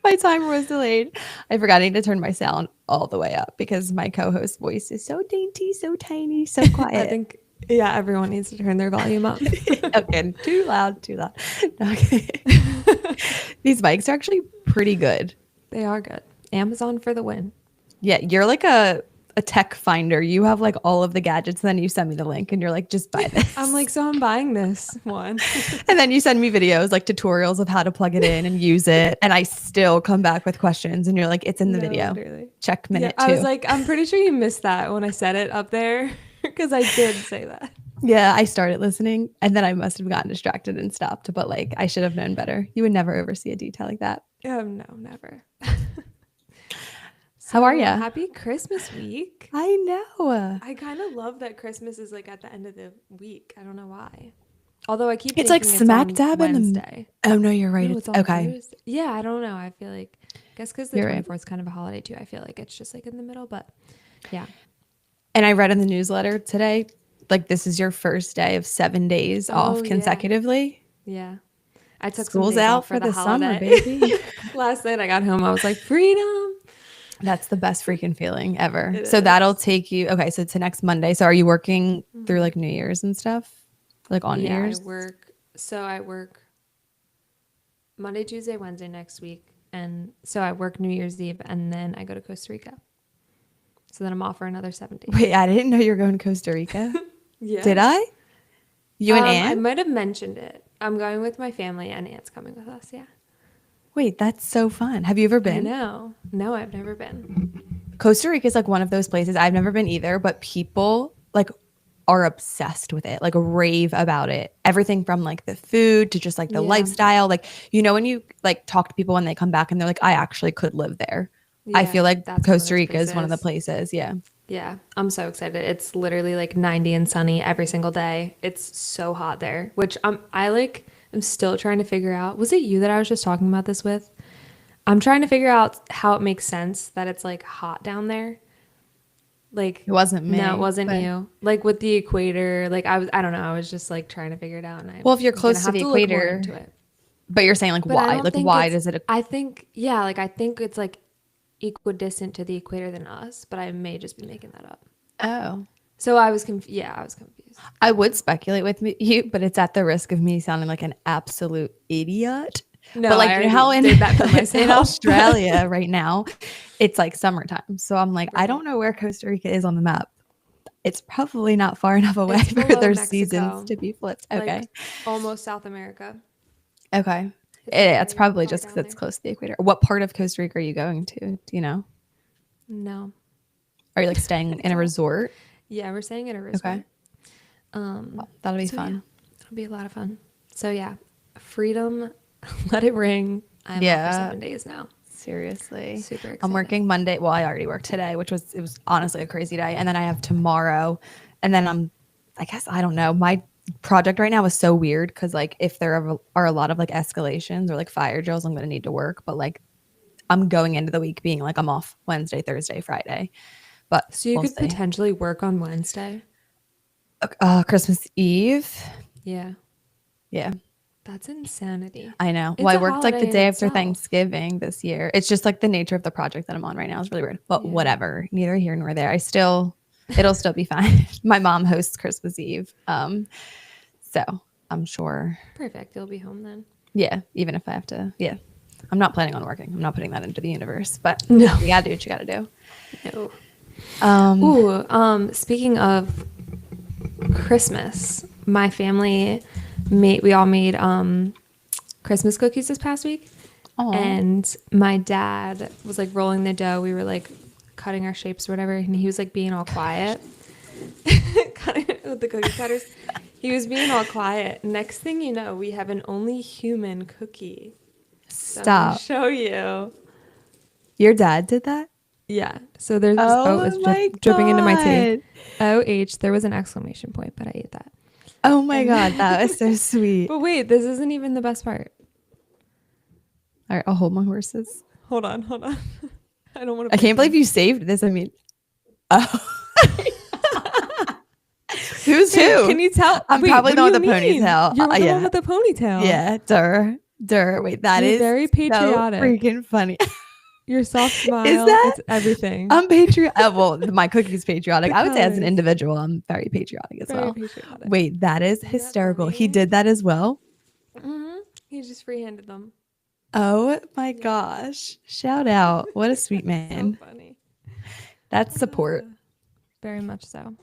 My timer was delayed. I forgot I need to turn my sound all the way up because my co-host's voice is so dainty, so tiny, so quiet. I think, yeah, everyone needs to turn their volume up. Okay, too loud, too loud. Okay. These mics are actually pretty good. They are good. Amazon for the win. Yeah, you're like a tech finder. You have like all of the gadgets, and then you send me the link and you're like, just buy this. I'm like, so I'm buying this one. And then you send me videos, like tutorials of how to plug it in and use it. And I still come back with questions and you're like, it's in the video. Literally. Check minute 2. I was like, I'm pretty sure you missed that when I said it up there because I did say that. Yeah, I started listening and then I must have gotten distracted and stopped. But like, I should have known better. You would never oversee a detail like that. No, never. How are you? Happy Christmas week. I know. I kind of love that Christmas is like at the end of the week. I don't know why. Although I keep it's like smack dab in the. Oh no, you're right. No, it's okay. Thursday. Yeah, I don't know. I feel like, I guess because the 24th is kind of a holiday too. I feel like it's just like in the middle, but yeah. And I read in the newsletter today, like this is your first day of 7 days off consecutively. Yeah. I took school's out for the summer, baby. Last night I got home, I was like, freedom. That's the best freaking feeling ever. So that'll take you. Okay, so it's next Monday. So are you working through like New Year's and stuff? Like on New Year's? I work Monday, Tuesday, Wednesday next week. And so I work New Year's Eve and then I go to Costa Rica. So then I'm off for another 7 days. Wait, I didn't know you were going to Costa Rica. Yeah. Did I? You and Aunt? I might have mentioned it. I'm going with my family and Aunt's coming with us. Yeah. Wait, that's so fun. Have you ever been? I know. No, I've never been. Costa Rica is like one of those places. I've never been either, but people like are obsessed with it, like rave about it. Everything from like the food to just like the lifestyle. Like, you know, when you like talk to people when they come back and they're like, I actually could live there. Yeah, I feel like Costa Rica is one of the places. Yeah. Yeah. I'm so excited. It's literally like 90 and sunny every single day. It's so hot there, which I'm still trying to figure out. Was it you that I was just talking about this with? I'm trying to figure out how it makes sense that it's like hot down there. Like it wasn't me. No, it wasn't you. Like with the equator, like I don't know. I was just like trying to figure it out. And well, if you're close to the equator, but you're saying like why? Like why does it? I think it's like equidistant to the equator than us, but I may just be making that up. Oh. So I was confused. Yeah, I was confused. I would speculate with you, but it's at the risk of me sounding like an absolute idiot. No, but like I you know how in Australia right now, it's like summertime. So I'm like, I don't know where Costa Rica is on the map. It's probably not far enough away for their seasons to be flipped. Okay. Like almost South America. Okay. It's probably just because it's close to the equator. What part of Costa Rica are you going to? Do you know? No. Are you like staying in a resort? Yeah, we're staying in a resort. Okay. Well, that'll be fun. Yeah, it'll be a lot of fun. So yeah, freedom, let it ring. I'm off for 7 days now. Seriously. Super excited. I'm working Monday. Well, I already worked today, it was honestly a crazy day. And then I have tomorrow. And then I don't know. My project right now is so weird because like if there are a lot of like escalations or like fire drills, I'm going to need to work. But like I'm going into the week being like I'm off Wednesday, Thursday, Friday. But so you could potentially work on Wednesday? Christmas Eve. Yeah. Yeah. That's insanity. I know. Well, I worked like the day after Thanksgiving this year. It's just like the nature of the project that I'm on right now is really weird. But whatever. Neither here nor there. It'll still be fine. My mom hosts Christmas Eve. So I'm sure. Perfect. You'll be home then. Yeah. Even if I have to. Yeah. I'm not planning on working. I'm not putting that into the universe. But no, you gotta do what you gotta do. No. Speaking of Christmas, my family we all made Christmas cookies this past week. Aww. And my dad was like rolling the dough. We were like cutting our shapes or whatever, and he was like being all quiet cutting with the cookie cutters. He was being all quiet. Next thing you know, we have an only human cookie. Stop. So I'm gonna show you. Your dad did that? Yeah. So there's it's dripping into my tea. There was an exclamation point, but I ate that. Oh my God, that was so sweet. But wait, this isn't even the best part. All right, I'll hold my horses. Hold on. I don't want to. I can't believe you saved this. I mean, who's who? Can you tell? I'm probably the one with the ponytail. You're the one with the ponytail. Yeah, duh. Wait, that You're is very so patriotic. freaking funny. Your soft Is smile, that? it's everything. I'm patriotic. Well, my cookie's patriotic. The I would say as an colors, individual, I'm very patriotic as very well. patriotic. Wait, that is Isn't that hysterical. He funny? did that as well. He just free-handed them. Oh my Yeah. gosh. Shout out. What a sweet So man. funny. That's support. Very much so.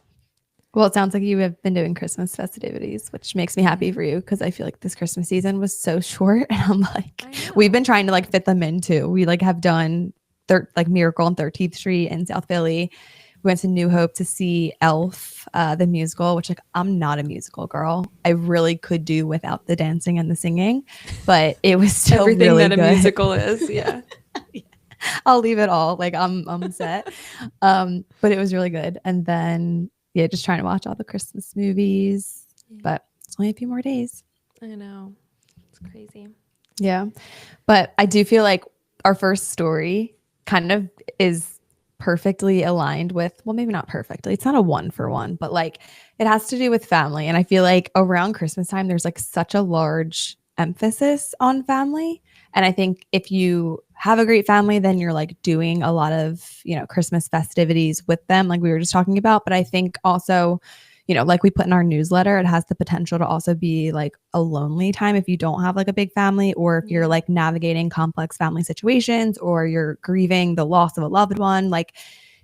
Well, it sounds like you have been doing Christmas festivities, which makes me happy for you because I feel like this Christmas season was so short. And I'm like, we've been trying to like fit them in too. We like have done like Miracle on 13th Street in South Philly. We went to New Hope to see Elf, the musical, which like I'm not a musical girl. I really could do without the dancing and the singing, but it was still everything really that a good. musical is. Yeah. I'll leave it all. Like I'm set. But it was really good. And then yeah, just trying to watch all the Christmas movies. Yeah. But it's only a few more days. I know. It's crazy. Yeah. But I do feel like our first story kind of is perfectly aligned with, well, maybe not perfectly. It's not a 1-for-1, but like it has to do with family. And I feel like around Christmas time, there's like such a large emphasis on family. And I think if you have a great family, then you're like doing a lot of, Christmas festivities with them, like we were just talking about. But I think also, like we put in our newsletter, it has the potential to also be like a lonely time if you don't have like a big family, or if you're like navigating complex family situations, or you're grieving the loss of a loved one. Like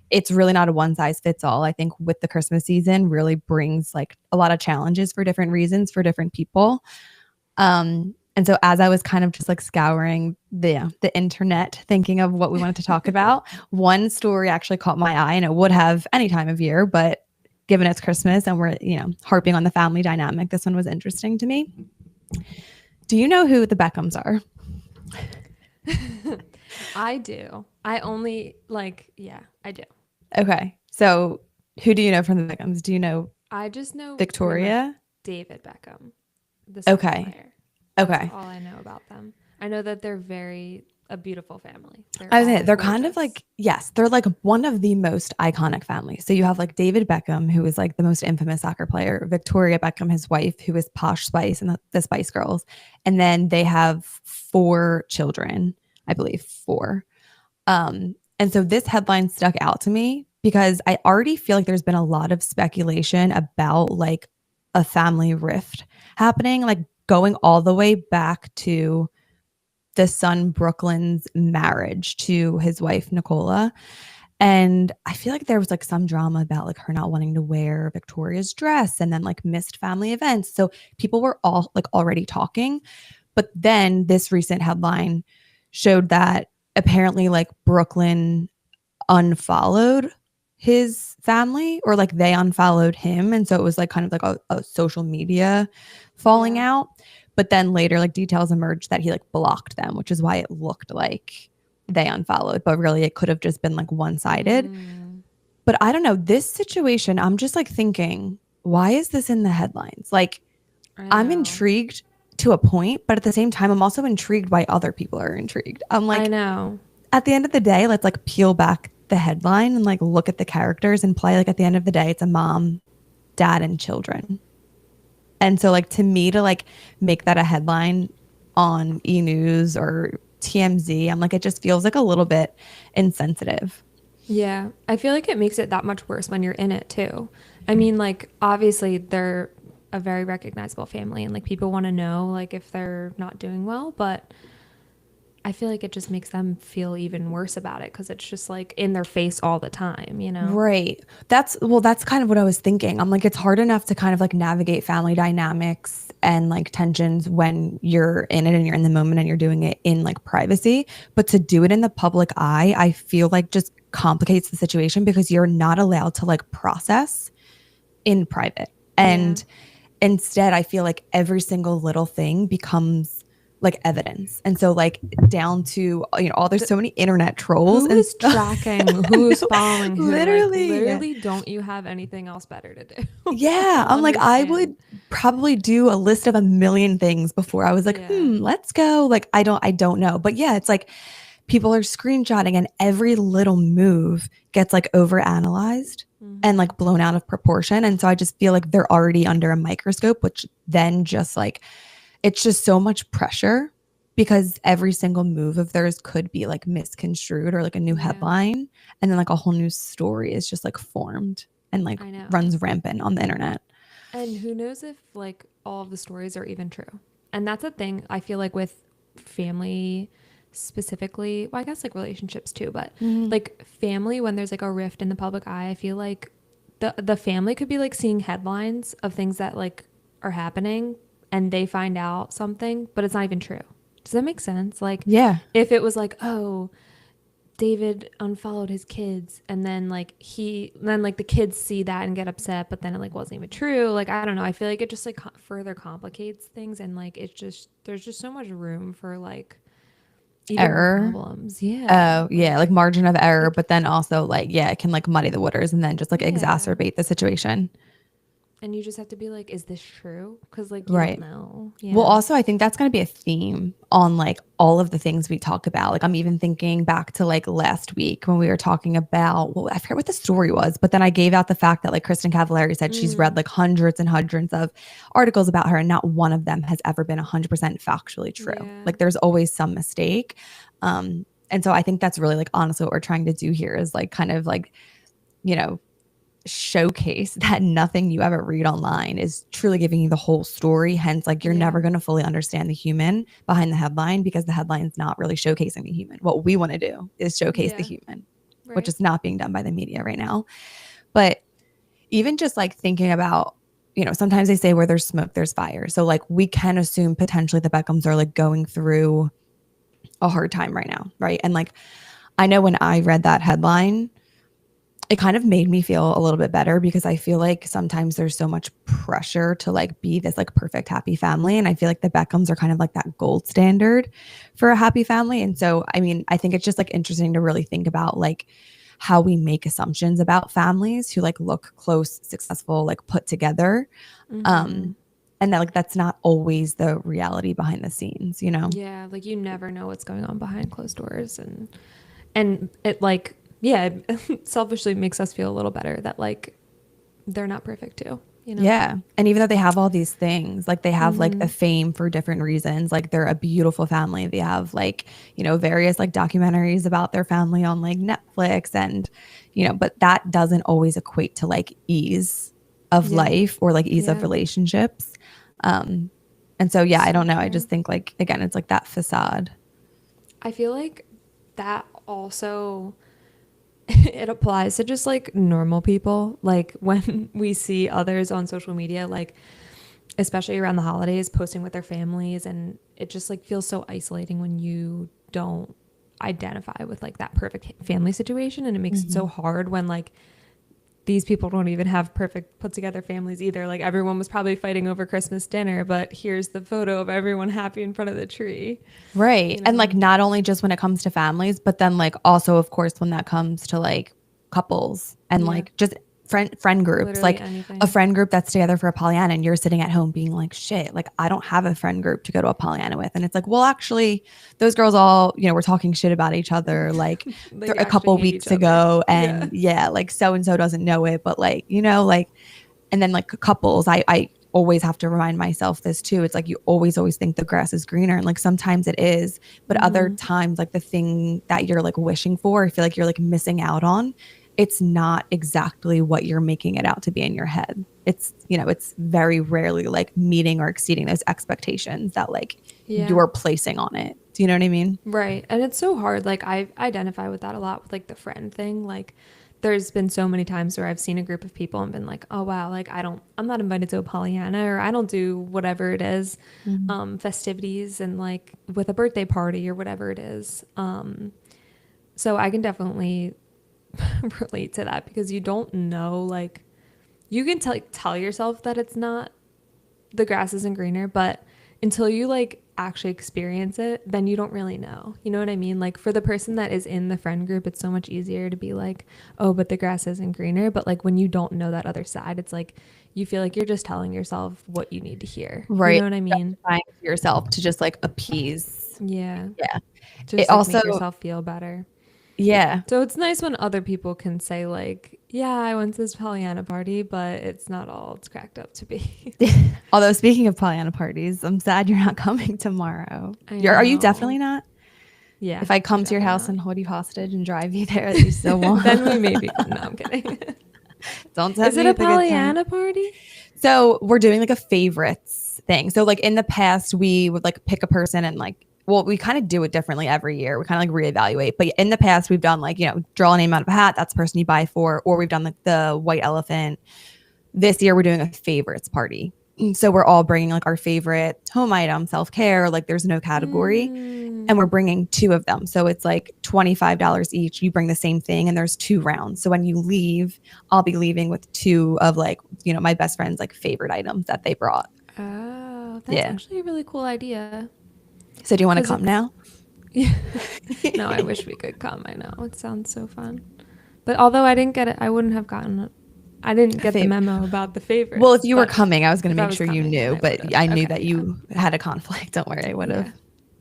it's really not a one size fits all. I think with the Christmas season really brings like a lot of challenges for different reasons for different people. And so as I was kind of just like scouring the internet, thinking of what we wanted to talk about, one story actually caught my eye, and it would have any time of year, but given it's Christmas and we're, harping on the family dynamic, this one was interesting to me. Do you know who the Beckhams are? I do. I only I do. Okay. So who do you know from the Beckhams? Do you know I just know Victoria? David Beckham. The soccer player. Okay. That's all I know about them. I know that they're a beautiful family. I was saying, they're kind of like, yes, they're like one of the most iconic families. So you have like David Beckham, who is like the most infamous soccer player, Victoria Beckham, his wife, who is Posh Spice and the Spice Girls. And then they have 4 children, I believe 4. And so this headline stuck out to me because I already feel like there's been a lot of speculation about like a family rift happening, like going all the way back to the son Brooklyn's marriage to his wife Nicola. And I feel like there was like some drama about like her not wanting to wear Victoria's dress and then like missed family events. So people were all like already talking. But then this recent headline showed that apparently like Brooklyn unfollowed his family, or like they unfollowed him. And so it was like kind of like a social media falling out. But then later, like details emerged that he like blocked them, which is why it looked like they unfollowed. But really, it could have just been like one-sided. But I don't know. This situation, I'm just like thinking, why is this in the headlines? Like, I'm intrigued to a point, but at the same time, I'm also intrigued why other people are intrigued. I'm like, I know. At the end of the day, let's like peel back the headline and like look at the characters and play. Like at the end of the day, it's a mom, dad, and children. And so like to me, to like make that a headline on E! News or TMZ, I'm like, it just feels like a little bit insensitive. Yeah. I feel like it makes it that much worse when you're in it too. I mean, like obviously they're a very recognizable family and like people want to know like if they're not doing well, but I feel like it just makes them feel even worse about it because it's just like in their face all the time, Right. That's kind of what I was thinking. I'm like, it's hard enough to kind of like navigate family dynamics and like tensions when you're in it and you're in the moment and you're doing it in like privacy. But to do it in the public eye, I feel like just complicates the situation because you're not allowed to like process in private. And instead, I feel like every single little thing becomes like evidence. And so like down to, there's so many internet trolls. Who is tracking, who's following who? Literally, don't you have anything else better to do? Yeah. I'm like, I would probably do a list of a million things before I was like, let's go. Like, I don't know. But yeah, it's like people are screenshotting and every little move gets like overanalyzed and like blown out of proportion. And so I just feel like they're already under a microscope, which then just like, it's just so much pressure because every single move of theirs could be like misconstrued or like a new Yeah, headline, and then like a whole new story is just like formed and like I know. runs rampant on the internet. And who knows if like all of the stories are even true. And that's a thing I feel like with family specifically, well, I guess like relationships too, but Mhm. like family, when there's like a rift in the public eye, I feel like the family could be like seeing headlines of things that like are happening and they find out something, but it's not even true. Does that make sense? Like Yeah. if it was like, oh, David unfollowed his kids and then like the kids see that and get upset, but then it like wasn't even true. Like I don't know. I feel like it just like further complicates things, and like it's just there's just so much room for like even more Error. problems. Yeah. Oh, yeah, Like like margin of error, like but then also like, yeah, it can like muddy the waters and then just like yeah. exacerbate the situation. And you just have to be like, is this true? Because like you don't Right. know. Well, Yeah. also, I think that's going to be a theme on like all of the things we talk about. Like, I'm even thinking back to like last week when we were talking about, well, I forget what the story was, but then I gave out the fact that like Kristen Cavallari said she's read Mm, like hundreds and hundreds of articles about her, and not one of them has ever been 100% factually true. yeah. Like, there's always some mistake. And so I think that's really like honestly what we're trying to do here is like kind of like, you know, showcase that nothing you ever read online is truly giving you the whole story. Hence, like you're Yeah. never going to fully understand the human behind the headline because the headline's not really showcasing the human. What we want to do is showcase the Yeah. human, which Right. is not being done by the media right now. But even just like thinking about, sometimes they say where there's smoke, there's fire. So like we can assume potentially the Beckhams are like going through a hard time right now, right? And like I know when I read that headline, it kind of made me feel a little bit better because I feel like sometimes there's so much pressure to like be this like perfect happy family, and I feel like the Beckhams are kind of like that gold standard for a happy family. And so I mean, I think it's just like interesting to really think about like how we make assumptions about families who like look close, successful, like put together. Mm-hmm. Um and that like that's not always the reality behind the scenes, you know? Yeah. Like you never know what's going on behind closed doors, and it like yeah, it selfishly makes us feel a little better that like they're not perfect too, you know. Yeah. And even though they have all these things, like they have like a Mm-hmm. fame for different reasons, like they're a beautiful family. They have like, various like documentaries about their family on like Netflix and, but that doesn't always equate to like ease of Yeah. life or like ease of Yeah. relationships. Um, and so, yeah, I So don't know. I true. just think like, again, it's like that facade. I feel like that also it applies to just like normal people. Like when we see others on social media, like especially around the holidays, posting with their families, and it just like feels so isolating when you don't identify with like that perfect family situation, and it makes it so Mhm. hard when like these people don't even have perfect put together families either. Like everyone was probably fighting over Christmas dinner, but here's the photo of everyone happy in front of the tree, Right. you And like know. not only just when it comes to families, but then like also of course when that comes to like couples and Yeah, like just friend groups, literally like a anything. friend group that's together for a Pollyanna and you're sitting at home being like, shit, like I don't have a friend group to go to a Pollyanna with. And it's like, well, actually, those girls all, were talking shit about each other like They a actually couple hate each weeks other. ago. Yeah. And yeah, like so and so doesn't know it, but like, like and then like couples, I always have to remind myself this too. It's like you always think the grass is greener. And like sometimes it is, but other Mm-hmm. times like the thing that you're like wishing for, I feel like you're like missing out on. It's not exactly what you're making it out to be in your head. It's very rarely like meeting or exceeding those expectations that like Yeah. you're placing on it. Do you know what I mean? Right. And it's so hard. Like I identify with that a lot with like the friend thing. Like there's been so many times where I've seen a group of people and been like, oh wow, like I'm not invited to a Pollyanna, or I don't do whatever it is, Mhm. festivities and like with a birthday party or whatever it is. So I can definitely relate to that because you don't know, like you can tell yourself that it's not, the grass isn't greener, but until you like actually experience it, then you don't really know. You know what I mean? Like for the person that is in the friend group, it's so much easier to be like, oh, but the grass isn't greener. But like when you don't know that other side, it's like you feel like you're just telling yourself what you need to hear. You Right. know what I mean? Justifying to yourself to just like appease. Yeah. Yeah. It Just like also, make yourself feel better. yeah. So it's nice when other people can say like, Yeah, I went to this Pollyanna party, but it's not all it's cracked up to be. Although speaking of Pollyanna parties, I'm sad you're not coming tomorrow. I Are you know. definitely not? Yeah, If I I'm come to your definitely house not. and hold you hostage and drive you there, you still won't. Then we maybe come. No, I'm kidding. Don't Is tempt it me a with a good time. Pollyanna party? So we're doing like a favorites thing. So like in the past, we would like pick a person and like, well, we kind of do it differently every year. We kind of like reevaluate. But in the past, we've done like, draw a name out of a hat. That's the person you buy for. Or we've done like the white elephant. This year, we're doing a favorites party. So we're all bringing like our favorite home item, self-care. Like there's no category. And we're bringing two of them. So it's like $25 each. You bring the same thing and there's two rounds. So when you leave, I'll be leaving with two of like, my best friend's like favorite items that they brought. Oh, that's Yeah. actually a really cool idea. So do you want to 'Cause come it's now? yeah. No, I wish we could come. I know. It sounds so fun. But although I didn't get it, I wouldn't have gotten it. I didn't get the memo about the favorites. Well, if you were but coming, I was going if to I make was sure you coming, then knew, I but would've. I knew Okay, that yeah. you had a conflict. Don't worry. I would have, Yeah.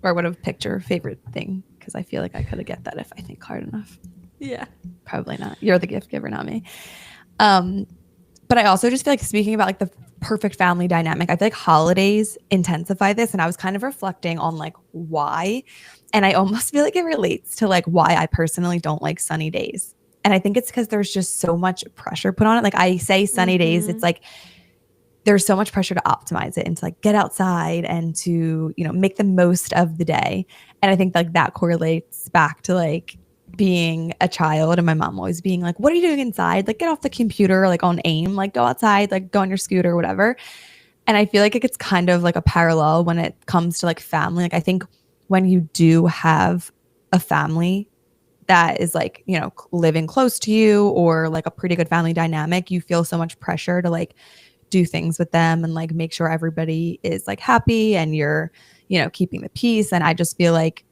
or I would have picked your favorite thing because I feel like I could have get that if I think hard enough. Yeah. Probably not. You're the gift giver, not me. But I also just feel like speaking about like the perfect family dynamic, I feel like holidays intensify this. And I was kind of reflecting on like why. And I almost feel like it relates to like why I personally don't like sunny days. And I think it's because there's just so much pressure put on it. Like I say sunny days, it's like there's so much pressure to optimize it and to like get outside and to, make the most of the day. And I think like that correlates back to like being a child and my mom always being like, what are you doing inside? Like get off the computer, like on AIM, like go outside, like go on your scooter, whatever. And I feel like it gets kind of like a parallel when it comes to like family. Like I think when you do have a family that is like, living close to you or like a pretty good family dynamic, you feel so much pressure to like do things with them and like make sure everybody is like happy and you're, keeping the peace. And I just feel like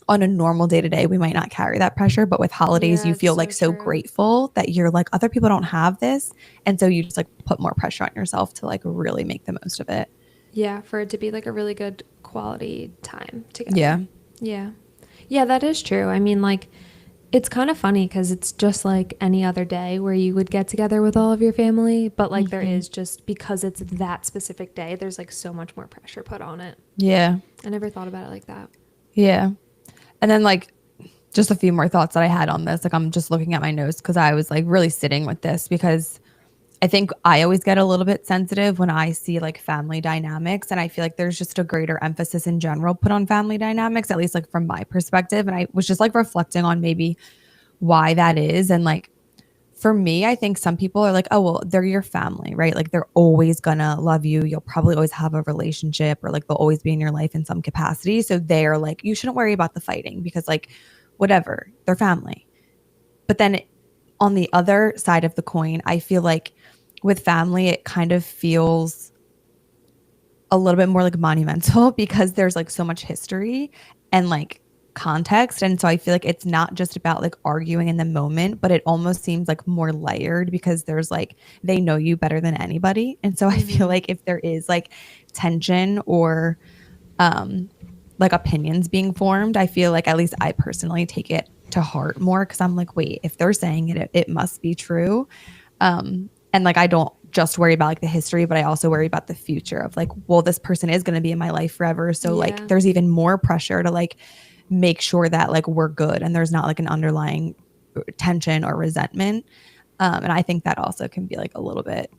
on a normal day to day, we might not carry that pressure, but with holidays, Yeah, you it's feel so like so true. grateful that you're like, other people don't have this. And so you just like put more pressure on yourself to like really make the most of it. Yeah, for it to be like a really good quality time together. Yeah. Yeah. Yeah, that is true. I mean, like, it's kind of funny because it's just like any other day where you would get together with all of your family, but like there is just because it's that specific day, there's like so much more pressure put on it. Yeah. I never thought about it like that. Yeah. And then like just a few more thoughts that I had on this. Like I'm just looking at my notes because I was like really sitting with this because I think I always get a little bit sensitive when I see like family dynamics. And I feel like there's just a greater emphasis in general put on family dynamics, at least like from my perspective. And I was just like reflecting on maybe why that is. And like for me, I think some people are like, oh, well, they're your family, right? Like they're always gonna love you. You'll probably always have a relationship or like they'll always be in your life in some capacity. So they're like, you shouldn't worry about the fighting because like whatever, they're family. But then on the other side of the coin, I feel like with family, it kind of feels a little bit more like monumental because there's like so much history and like context. And so I feel like it's not just about like arguing in the moment, but it almost seems like more layered because there's like they know you better than anybody. And so I feel like if there is like tension or like opinions being formed, I feel like at least I personally take it to heart more because I'm like, wait, if they're saying it, it must be true. And like I don't just worry about like the history, but I also worry about the future of like, well, this person is going to be in my life forever. So like there's even more pressure to like make sure that like we're good and there's not like an underlying tension or resentment. And I think that also can be like a little bit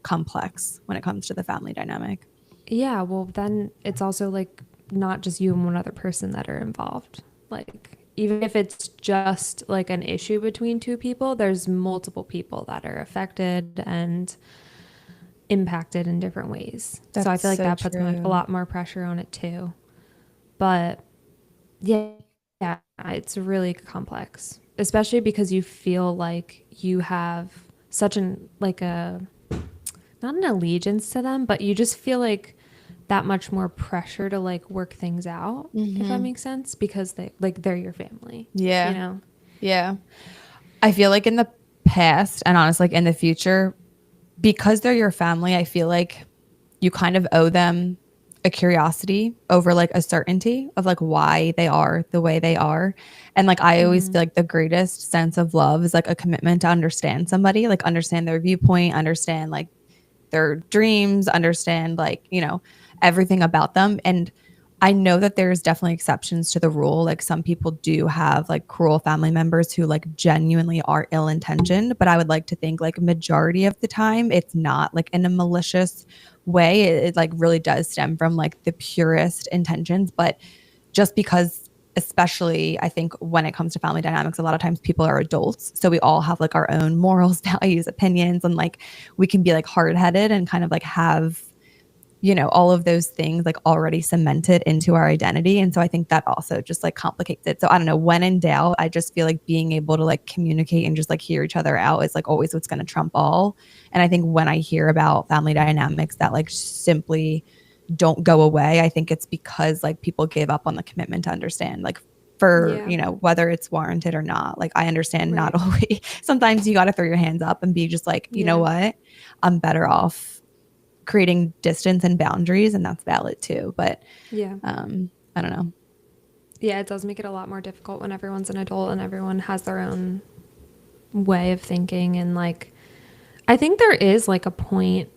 complex when it comes to the family dynamic. Yeah, well, then it's also like not just you and one other person that are involved. Like, even if it's just like an issue between two people, there's multiple people that are affected and impacted in different ways. So I feel like that puts a lot more pressure on it too. But yeah, it's really complex, especially because you feel like you have such an like a not an allegiance to them, but you just feel like that much more pressure to like work things out, if that makes sense, because they're your family. Yeah. You know? Yeah. I feel like in the past and honestly like in the future, because they're your family, I feel like you kind of owe them a curiosity over like a certainty of like why they are the way they are. And like I always feel like the greatest sense of love is like a commitment to understand somebody, like understand their viewpoint, understand like their dreams, understand like, you know, everything about them. And I know that there's definitely exceptions to the rule. Like some people do have like cruel family members who like genuinely are ill intentioned, but I would like to think like majority of the time it's not like in a malicious way. It like really does stem from like the purest intentions. But just because, especially I think when it comes to family dynamics, a lot of times people are adults, so we all have like our own morals, values, opinions, and like we can be like hard-headed and kind of like have, you know, all of those things like already cemented into our identity. And so I think that also just like complicates it. So I don't know, when in doubt, I just feel like being able to like communicate and just like hear each other out is like always what's going to trump all. And I think when I hear about family dynamics that like simply don't go away, I think it's because like people give up on the commitment to understand, like for, Yeah. you know, whether it's warranted or not. Like I understand Right. not always, sometimes you got to throw your hands up and be just like, you know what, I'm better off creating distance and boundaries, and that's valid too. But Yeah. I don't know. Yeah, it does make it a lot more difficult when everyone's an adult and everyone has their own way of thinking. And like, I think there is like a point,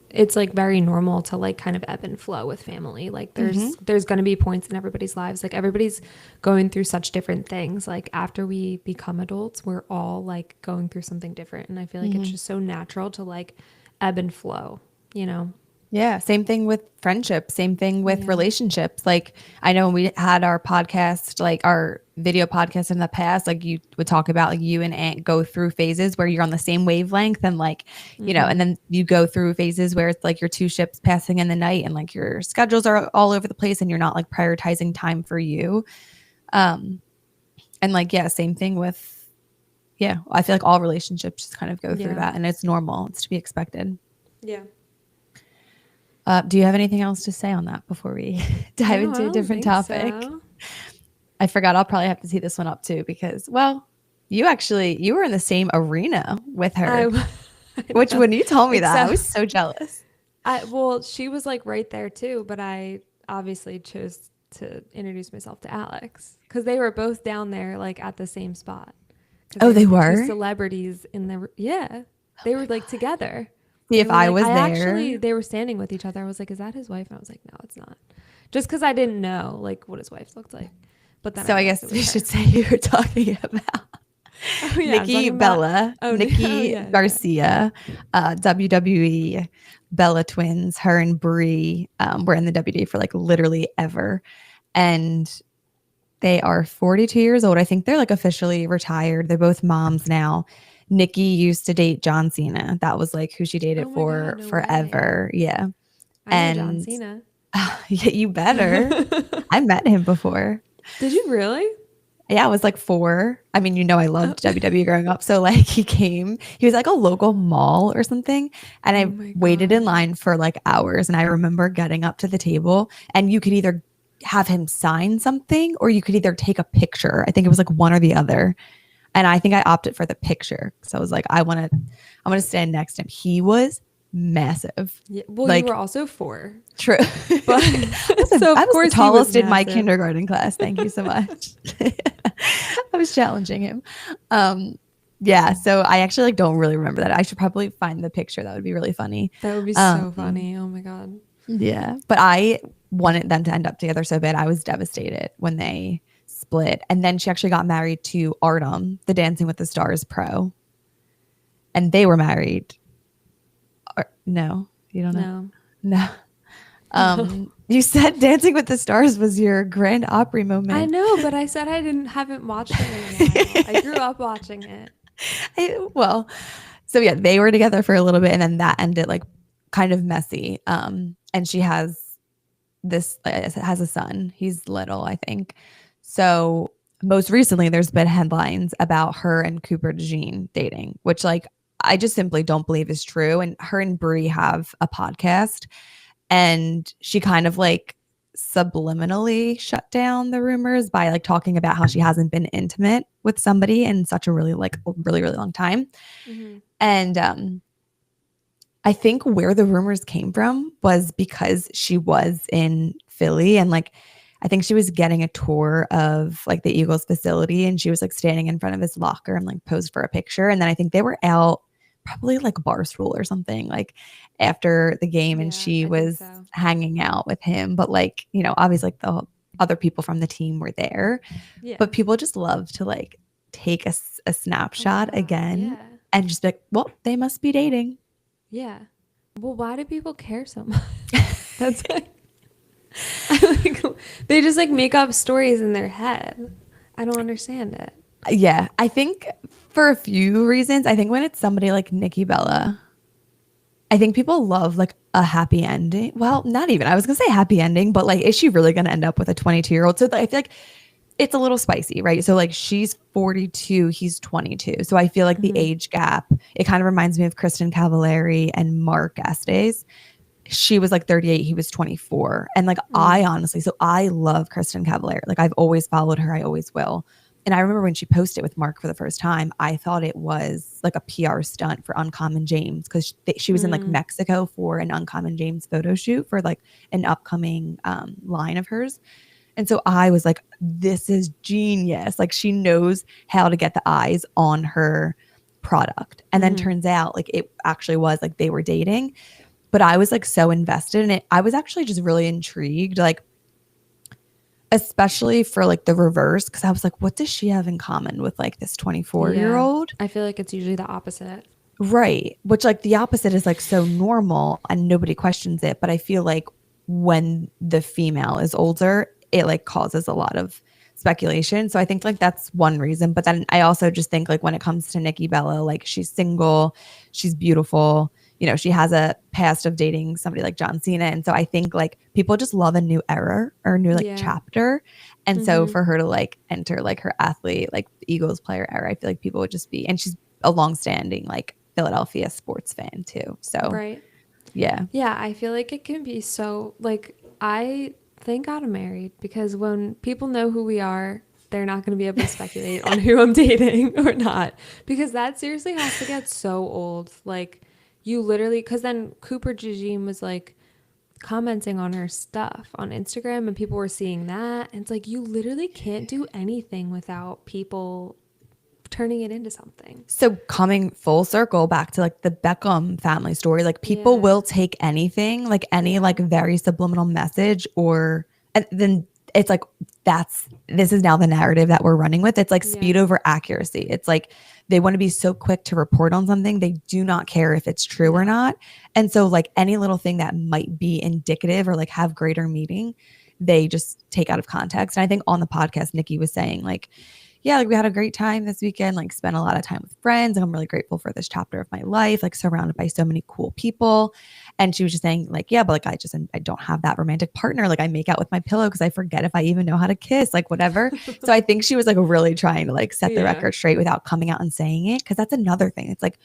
it's like very normal to like kind of ebb and flow with family. Like there's going to be points in everybody's lives. Like everybody's going through such different things. Like after we become adults, we're all like going through something different. And I feel like it's just so natural to like ebb and flow, you know? Yeah, same thing with friendship, same thing with relationships. Like I know when we had our podcast, like our video podcast in the past, like you would talk about like you and Aunt go through phases where you're on the same wavelength and like, you know, and then you go through phases where it's like your two ships passing in the night and like your schedules are all over the place and you're not like prioritizing time for you. And like, yeah, same thing with, yeah, I feel like all relationships just kind of go through that and it's normal. It's to be expected. Yeah. Do you have anything else to say on that before we dive into a different topic? So. I forgot. I'll probably have to see this one up too because, well, you were in the same arena with her, which when you told me that, I was so jealous. Well, she was like right there too, but I obviously chose to introduce myself to Alex because they were both down there like at the same spot. Oh, they were? Two celebrities in the, they were like together. See, if I was there. Actually, they were standing with each other. I was like, is that his wife? And I was like, no, it's not. Just because I didn't know like what his wife looked like. But then so I guess we should say you were talking about Nikki Bella, Nikki Garcia, WWE Bella twins. Her and Brie were in the WWE for like literally ever. And they are 42 years old. I think they're like officially retired. They're both moms now. Nikki used to date John Cena. That was like who she dated for forever. Way. Yeah. I know John Cena. Yeah, you better. I met him before. Did you really? Yeah, I was like 4. I mean, you know, I loved WWE growing up. So like he was like a local mall or something. And I waited in line for like hours. And I remember getting up to the table and you could either have him sign something or you could either take a picture. I think it was like one or the other. And I think I opted for the picture. So I was like, I want to stand next to him. He was massive. Yeah, well, like, you were also 4. True. But so I was the tallest in my kindergarten class. Thank you so much. I was challenging him. Yeah. So I actually like don't really remember that. I should probably find the picture. That would be really funny. That would be so funny. Oh my God. Yeah. But I wanted them to end up together so bad. I was devastated when they split. And then she actually got married to Artem, the Dancing with the Stars pro. And they were married. No, you don't know? No. You said Dancing with the Stars was your Grand Opry moment. I know, but I said I haven't watched it in a while. I grew up watching it. So yeah, they were together for a little bit and then that ended like kind of messy. And she has a son. He's little, I think. So most recently there's been headlines about her and Cooper DeJean dating, which like I just simply don't believe is true. And her and Brie have a podcast and she kind of like subliminally shut down the rumors by like talking about how she hasn't been intimate with somebody in such a really long time. Mm-hmm. And I think where the rumors came from was because she was in Philly and like I think she was getting a tour of like the Eagles facility and she was like standing in front of his locker and like posed for a picture. And then I think they were out probably like Barstool or something like after the game and Yeah, she I think was so. hanging out with him. But like, you know, obviously like the other people from the team were there. Yeah. But people just love to like take a Oh my snapshot God. again Yeah. and just be like, well, they must be dating. Yeah. Well, why do people care so much? That's like, I like, they just like make up stories in their head. I don't understand it. Yeah, I think for a few reasons. I think when it's somebody like Nikki Bella, I think people love like a happy ending. Well, not even. I was gonna say happy ending, but like, is she really gonna end up with a 22-year-old? So I feel like it's a little spicy, right? So like she's 42, he's 22. So I feel like the Mm-hmm. age gap, it kind of reminds me of Kristen Cavallari and Mark Estes. She was like 38, he was 24. And like I Mm. honestly, so I love Kristen Cavallari. Like I've always followed her, I always will. And I remember when she posted with Mark for the first time, I thought it was like a PR stunt for Uncommon James because she was in like Mm. Mexico for an Uncommon James photo shoot for like an upcoming line of hers. And so I was like, this is genius. Like she knows how to get the eyes on her product. And then Mm-hmm. turns out like it actually was like they were dating, but I was like so invested in it. I was actually just really intrigued, like especially for like the reverse, because I was like, what does she have in common with like this 24 year Yeah. old? I feel like it's usually the opposite. Right. Which like the opposite is like so normal and nobody questions it. But I feel like when the female is older, it like causes a lot of speculation. So I think like that's one reason. But then I also just think like when it comes to Nikki Bella, like she's single, she's beautiful, you know, she has a past of dating somebody like John Cena. And so I think like people just love a new era or a new like Yeah. chapter. And so Mm-hmm. for her to like enter like her athlete, like Eagles player era, I feel like people would just be, and she's a long-standing like Philadelphia sports fan too. So Right. yeah. Yeah, I feel like it can be so like I thank God I'm married because when people know who we are, they're not going to be able to speculate on who I'm dating or not because that seriously has to get so old. Like you literally cuz then Cooper DeJean was like commenting on her stuff on Instagram and people were seeing that and it's like you literally can't do anything without people turning it into something. So coming full circle back to like the Beckham family story, like people Yeah. will take anything, like any Yeah. like very subliminal message or and then it's like this is now the narrative that we're running with. It's like speed Yeah. over accuracy. It's like they want to be so quick to report on something. They do not care if it's true or No. not. And so like any little thing that might be indicative or like have greater meaning, they just take out of context. And I think on the podcast, Nikki was saying like, yeah, like we had a great time this weekend, like spent a lot of time with friends. And I'm really grateful for this chapter of my life, like surrounded by so many cool people. And she was just saying, like, yeah, but like I don't have that romantic partner. Like I make out with my pillow because I forget if I even know how to kiss, like whatever. So I think she was like really trying to like set the Yeah. record straight without coming out and saying it. Cause that's another thing. It's like,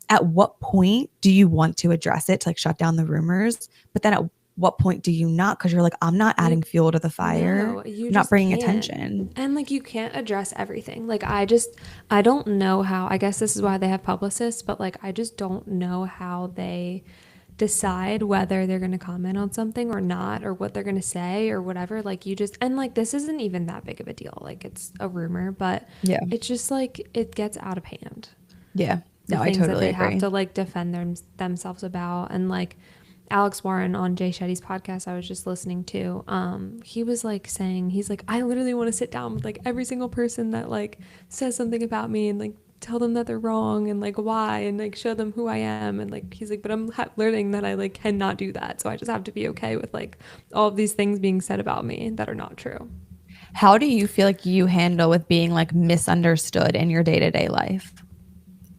at what point do you want to address it to like shut down the rumors? But then at what point do you not? Because you're like, I'm not You adding fuel to the fire. no, you I'm not just bringing can't. attention. And like you can't address everything. Like I don't know how. I guess this is why they have publicists, but like I just don't know how they decide whether they're going to comment on something or not or what they're going to say or whatever. Like you just and like this isn't even that big of a deal. Like it's a rumor, but Yeah. it's just like it gets out of hand. Yeah. The No, I things that totally they have agree. to like defend themselves about and like Alex Warren on Jay Shetty's podcast I was just listening to he was like saying he's like I literally want to sit down with like every single person that like says something about me and like tell them that they're wrong and like why and like show them who I am and like he's like but I'm learning that I like cannot do that so I just have to be okay with like all of these things being said about me that are not true. How do you feel like you handle with being like misunderstood in your day-to-day life?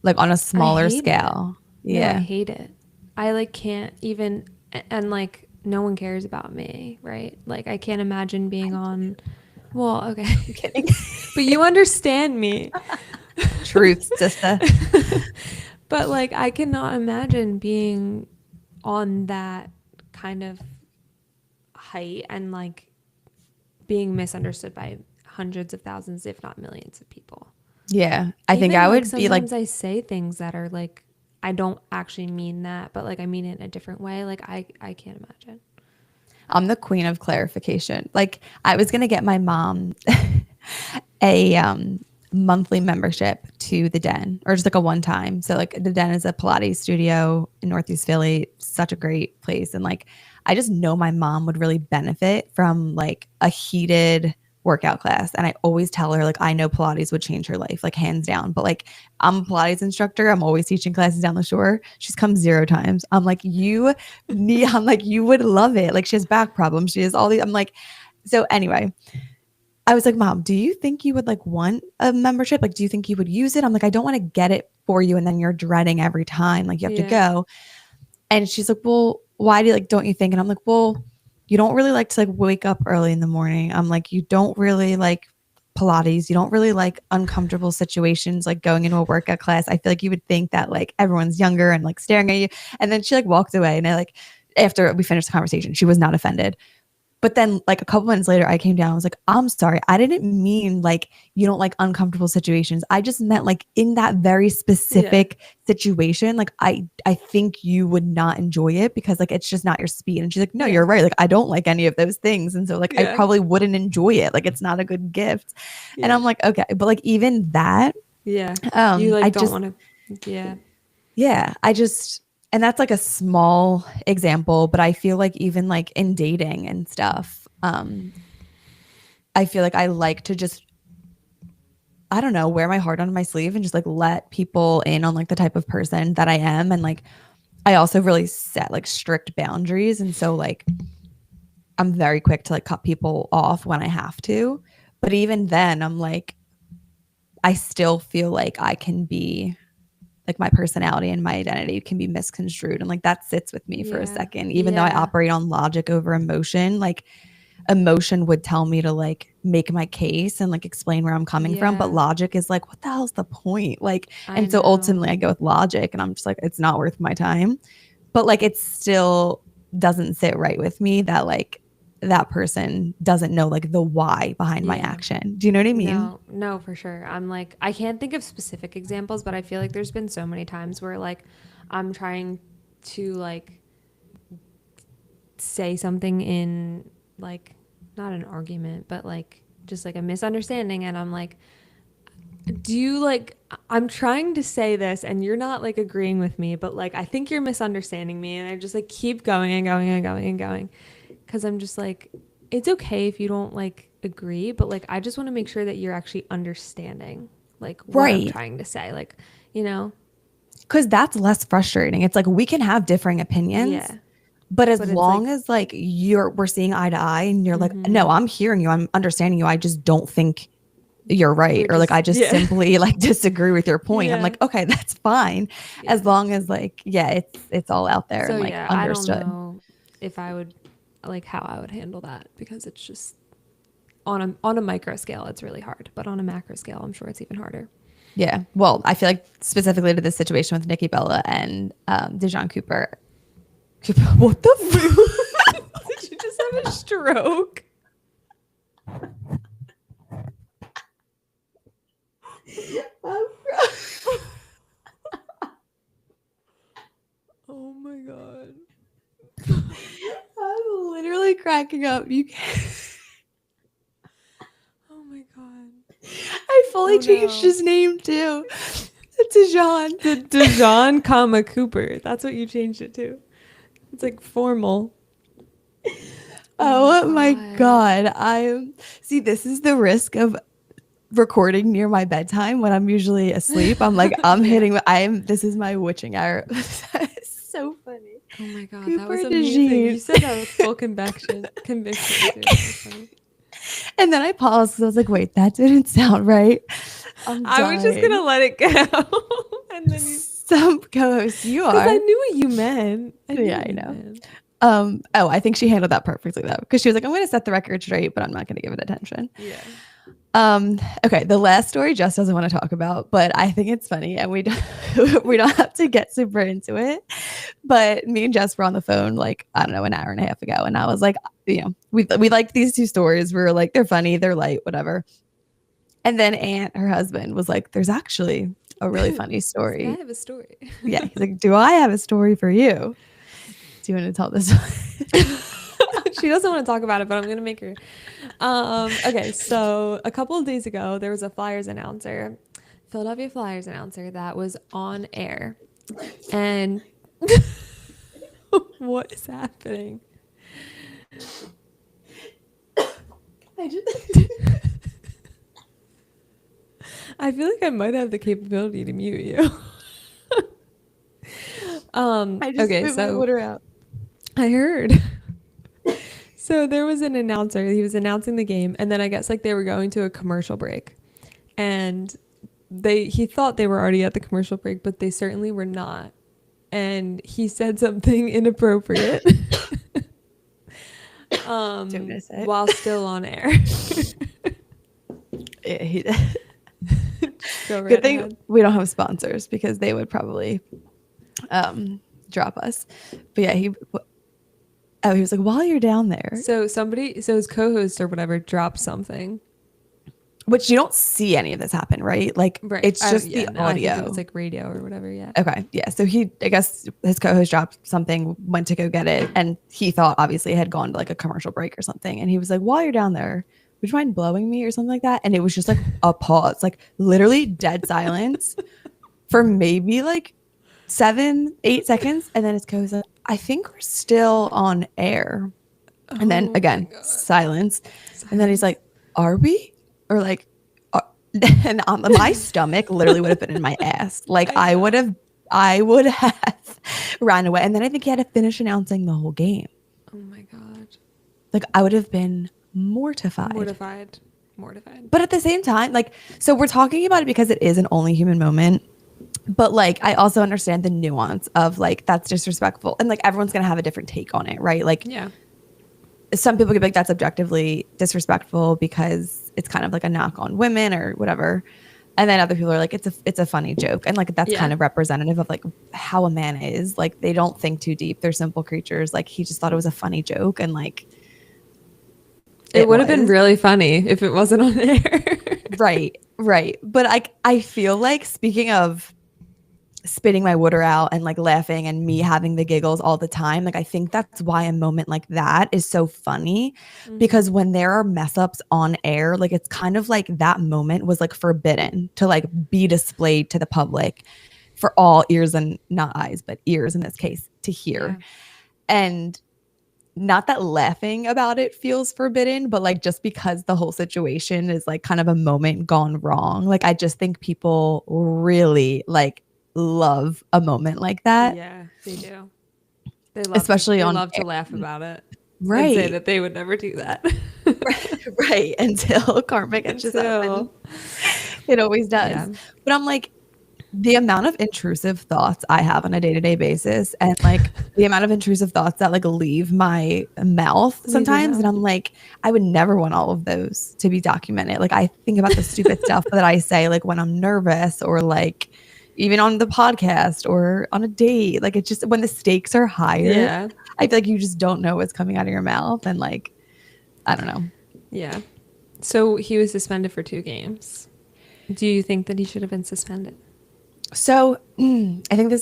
Like on a I smaller hate it. scale. No, I Yeah. hate it. I like can't even and like no one cares about me, right? Like I can't imagine being on well, okay. I'm kidding. But you understand me. Truth, sister. But like I cannot imagine being on that kind of height and like being misunderstood by hundreds of thousands if not millions of people. Yeah. I think Even I like would be like, sometimes I say things that are like I don't actually mean that, but like I mean it in a different way. Like I can't imagine. I'm the queen of clarification. Like I was gonna get my mom a monthly membership to the Den, or just like a one time. So like the Den is a Pilates studio in Northeast Philly, such a great place. And like I just know my mom would really benefit from like a heated workout class. And I always tell her like I know Pilates would change her life, like hands down. But like I'm a Pilates instructor. I'm always teaching classes down the shore. She's come 0 times. I'm like, you would love it. Like she has back problems. She has all these. I'm like, so anyway, I was like, Mom, do you think you would like want a membership? Like, do you think you would use it? I'm like, I don't want to get it for you. And then you're dreading every time, like you have to Yeah. go. And she's like, well, why do you like, don't you think? And I'm like, well, you don't really like to like wake up early in the morning. I'm like, you don't really like Pilates. You don't really like uncomfortable situations, like going into a workout class. I feel like you would think that like everyone's younger and like staring at you. And then she like walked away, and I like, after we finished the conversation, she was not offended. But then like a couple minutes later, I came down. I was like, I'm sorry. I didn't mean like you don't like uncomfortable situations. I just meant like in that very specific situation, like I think you would not enjoy it because like it's just not your speed. And she's like, no, Yeah. you're right. Like I don't like any of those things. And so like I Yeah. probably wouldn't enjoy it. Like it's not a good gift. And I'm like, okay. But like even that, Yeah. You I like don't just want to. Yeah. yeah, and that's like a small example, but I feel like even like in dating and stuff, I feel like I like to just, I don't know, wear my heart on my sleeve and just like let people in on like the type of person that I am. And like, I also really set like strict boundaries. And so like, I'm very quick to like cut people off when I have to. But even then, I'm like, I still feel like I can be like my personality and my identity can be misconstrued, and like that sits with me for a Yeah. second, even though I operate on logic over emotion. Like emotion would tell me to like make my case and like explain where I'm coming from, but Yeah. logic is like, what the hell's the point? Like, I and so ultimately know. I go with logic, and I'm just like, it's not worth my time. But like it still doesn't sit right with me that like that person doesn't know like the why behind my Yeah. action. Do you know what I mean? No, no, for sure. I'm like, I can't think of specific examples, but I feel like there's been so many times where like I'm trying to like say something in like not an argument, but like just like a misunderstanding. And I'm like, do you like, I'm trying to say this and you're not like agreeing with me, but like I think you're misunderstanding me. And I just like keep going and going and going and going. Cause I'm just like, it's okay if you don't like agree, but like I just want to make sure that you're actually understanding like what I'm Right. trying to say. Like, you know? Because that's less frustrating. It's like we can have differing opinions, Yeah. but as But it's long like, as like we're seeing eye to eye and you're like, mm-hmm. no, I'm hearing you, I'm understanding you. I just don't think you're right. We're Or like just, I just yeah. simply like disagree with your point. I'm Yeah. like, okay, that's fine. Yeah. As long as like, yeah, it's all out there So and like yeah, I don't understood. know if I would like how I would handle that because it's just on a micro scale it's really hard, but on a macro scale I'm sure it's even harder. Yeah. Well, I feel like specifically to this situation with Nikki Bella and DeJean Cooper. What the Did you just have a stroke? Oh my god. I'm literally cracking up. You can't. Oh my god. I fully changed No. his name too. DeJean. DeJean, comma Cooper. That's what you changed it to. It's like formal. Oh my god. I see, this is the risk of recording near my bedtime when I'm usually asleep. I'm like, I'm Yeah. hitting this is my witching hour. It's so funny. Oh my god, that Cooper was amazing. DeJean. You said that with full conviction too. That's funny. And then I paused because I was like, wait, that didn't sound right. I was just gonna let it go. And then you Some co-hosts you because are. I knew what you meant. Yeah, I know. I think she handled that perfectly though, because she was like, I'm going to set the record straight, but I'm not going to give it attention. Yeah. Okay, the last story Jess doesn't want to talk about, but I think it's funny, and we don't, we don't have to get super into it. But me and Jess were on the phone like, I don't know, an hour and a half ago, and I was like, you know, we liked these two stories. We were like, they're funny, they're light, whatever. And then Aunt, her husband, was like, there's actually a really funny I story. have a story. Yeah, he's like, do I have a story for you? Do you want to tell this one? She doesn't want to talk about it, but I'm gonna make her. Okay, so a couple of days ago, there was a Philadelphia Flyers announcer that was on air, and what is happening? I just I feel like I might have the capability to mute you. Okay, spit my so water out. I heard. So there was an announcer. He was announcing the game, and then I guess like they were going to a commercial break, and he thought they were already at the commercial break, but they certainly were not. And he said something inappropriate while still on air. Yeah, he Go right Good thing ahead. we don't have sponsors because they would probably drop us. But yeah, he was like, while you're down there, So his co-host or whatever dropped something. which you don't see any of this happen, right? Like Right. it's just Yeah, the no, I audio. think it was like radio or whatever. Yeah. Okay, yeah. So I guess his co-host dropped something, went to go get it, and he thought obviously it had gone to like a commercial break or something. And he was like, while you're down there, would you mind blowing me or something like that? And it was just like a pause, like literally dead silence for maybe like 7-8 seconds. And then his co-host like, I think we're still on air. And then again, silence. And then he's like, are we? Or like, and my stomach literally would have been in my ass. Like I would have ran away. And then I think he had to finish announcing the whole game. Oh my God. Like I would have been mortified. Mortified. But at the same time, like, so we're talking about it because it is an only human moment. But like, I also understand the nuance of like, that's disrespectful. And like, everyone's going to have a different take on it, right? Like, Yeah. some people could be like, that's objectively disrespectful because it's kind of like a knock on women or whatever. And then other people are like, it's a funny joke. And like, that's kind of representative of like how a man is. Like, they don't think too deep. They're simple creatures. Like, he just thought it was a funny joke. And like, it would have been really funny if it wasn't on air. Right. But I feel like, speaking of spitting my water out and like laughing and me having the giggles all the time, like I think that's why a moment like that is so funny, because when there are mess ups on air, like it's kind of like that moment was like forbidden to like be displayed to the public for all ears, and not eyes, but ears in this case, to hear. And not that laughing about it feels forbidden, but like just because the whole situation is like kind of a moment gone wrong, like I just think people really like love a moment like that. Yeah, they do. They love Especially to laugh about it. Right. And say that they would never do that. right. Until karma catches up. It always does. Yeah. But I'm like, the amount of intrusive thoughts I have on a day-to-day basis, and like the amount of intrusive thoughts that like leave my mouth sometimes, and I'm like, I would never want all of those to be documented. Like I think about the stupid stuff that I say like when I'm nervous, or like even on the podcast or on a date. Like it's just when the stakes are higher, I feel like you just don't know what's coming out of your mouth, and like I don't know. Yeah. So he was suspended for 2 games. Do you think that he should have been suspended? So I think